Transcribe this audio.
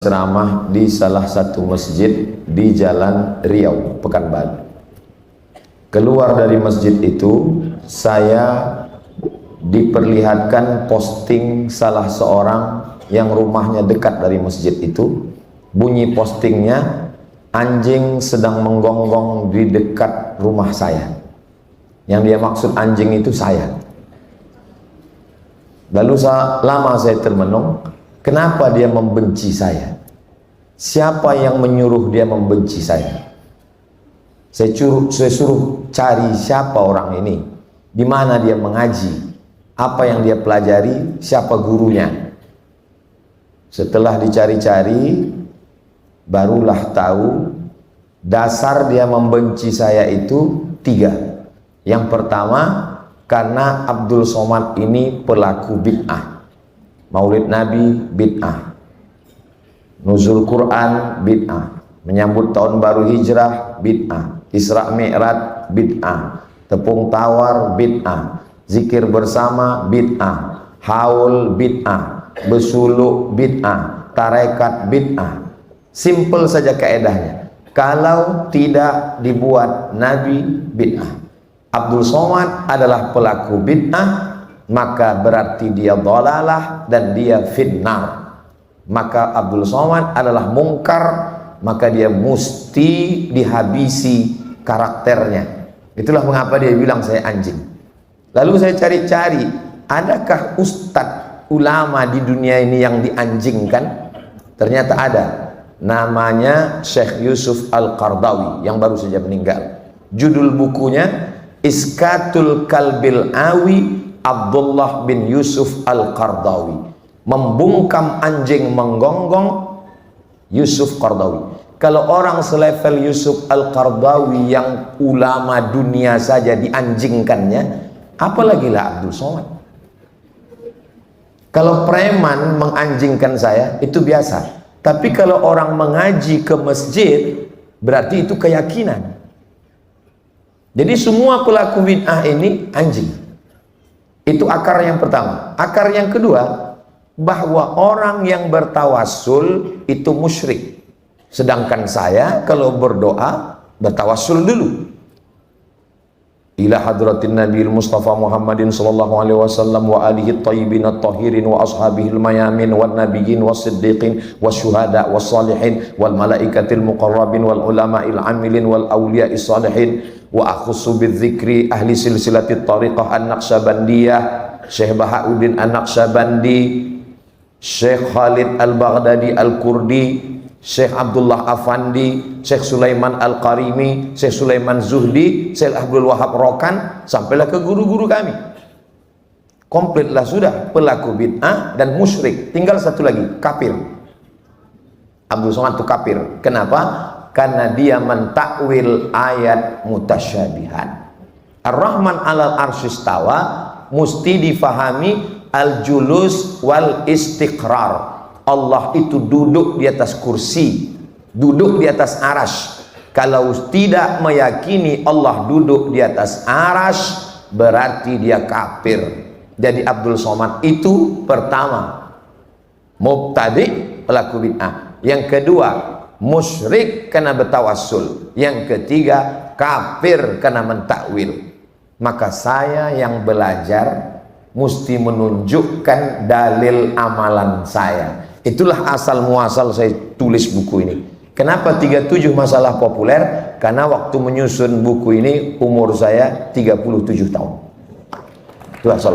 ceramah di salah satu masjid di Jalan Riau, Pekanbaru. Keluar dari masjid itu, saya diperlihatkan posting salah seorang yang rumahnya dekat dari masjid itu. Bunyi postingnya, anjing sedang menggonggong di dekat rumah saya. Yang dia maksud anjing itu saya. Lalu lama saya termenung, kenapa dia membenci saya? Siapa yang menyuruh dia membenci saya? Saya suruh cari siapa orang ini, di mana dia mengaji, apa yang dia pelajari, siapa gurunya. Setelah dicari-cari, barulah tahu dasar dia membenci saya itu 3. Yang pertama, karena Abdul Somad ini pelaku bid'ah. Maulid Nabi bid'ah, nuzul Quran bid'ah, menyambut tahun baru hijrah bid'ah, Isra Mi'raj bid'ah, tepung tawar bid'ah, zikir bersama bid'ah, haul bid'ah, besuluk bid'ah, tarekat bid'ah. Simple saja kaedahnya. Kalau tidak dibuat Nabi bid'ah. Abdul Somad adalah pelaku bid'ah, maka berarti dia dhalalah dan dia finnar. Maka Abdul Somad adalah mungkar, maka dia mesti dihabisi karakternya. Itulah mengapa dia bilang saya anjing. Lalu saya cari-cari, adakah ustadz ulama di dunia ini yang dianjingkan? Ternyata ada. Namanya Syekh Yusuf Al-Qardawi yang baru saja meninggal. Judul bukunya Iskatul Kalbil Awi Abdullah bin Yusuf Al-Qardawi. Membungkam anjing menggonggong Yusuf Qardawi. Kalau orang selevel Yusuf Al-Qardawi yang ulama dunia saja dianjingkannya, apalagi lah Abdul Somad. Kalau preman menganjingkan saya, itu biasa. Tapi kalau orang mengaji ke masjid, berarti itu keyakinan. Jadi semua pelaku bid'ah ini anjing. Itu akar yang pertama. Akar yang kedua, bahwa orang yang bertawassul itu musyrik. Sedangkan saya kalau berdoa bertawassul dulu. Ila hadratin Nabiil Mustafa Muhammadin sallallahu alaihi wasallam wa alihi thayyibin at-tahirin wa ashabihil mayamin wan nabiyyin was-siddiqin wasyuhada was-salihin wal malaikatil muqarrabin wal ulama'il amilin wal awliya'is salihin wa akhussu bidzikri ahli silsilatit tariqah an-naqsyabandiyah Syekh Bahauddin an-Naqsyabandi, Syekh Khalid Al-Baghdadi Al-Kurdi, Syekh Abdullah Afandi, Syekh Sulaiman Al-Qarimi, Syekh Sulaiman Zuhdi, Syekh Abdul Wahab Rokan, sampailah ke guru-guru kami. Komplitlah sudah pelaku bid'ah dan musyrik. Tinggal satu lagi, kafir. Abdul Somad itu kafir. Kenapa? Karena dia mentakwil ayat mutasyabihat. Ar-Rahman 'alal arsyistawa mesti difahami al-julus wal istiqrar. Allah itu duduk di atas kursi, duduk di atas arash. Kalau tidak meyakini Allah duduk di atas arash, berarti dia kafir. Jadi Abdul Somad itu pertama mubtadi, pelaku bid'ah. Yang kedua musyrik karena bertawassul. Yang ketiga kafir karena mentakwil. Maka saya yang belajar mesti menunjukkan dalil amalan saya. Itulah asal muasal saya tulis buku ini. Kenapa 37 masalah populer? Karena waktu menyusun buku ini umur saya 37 tahun. Itu asal.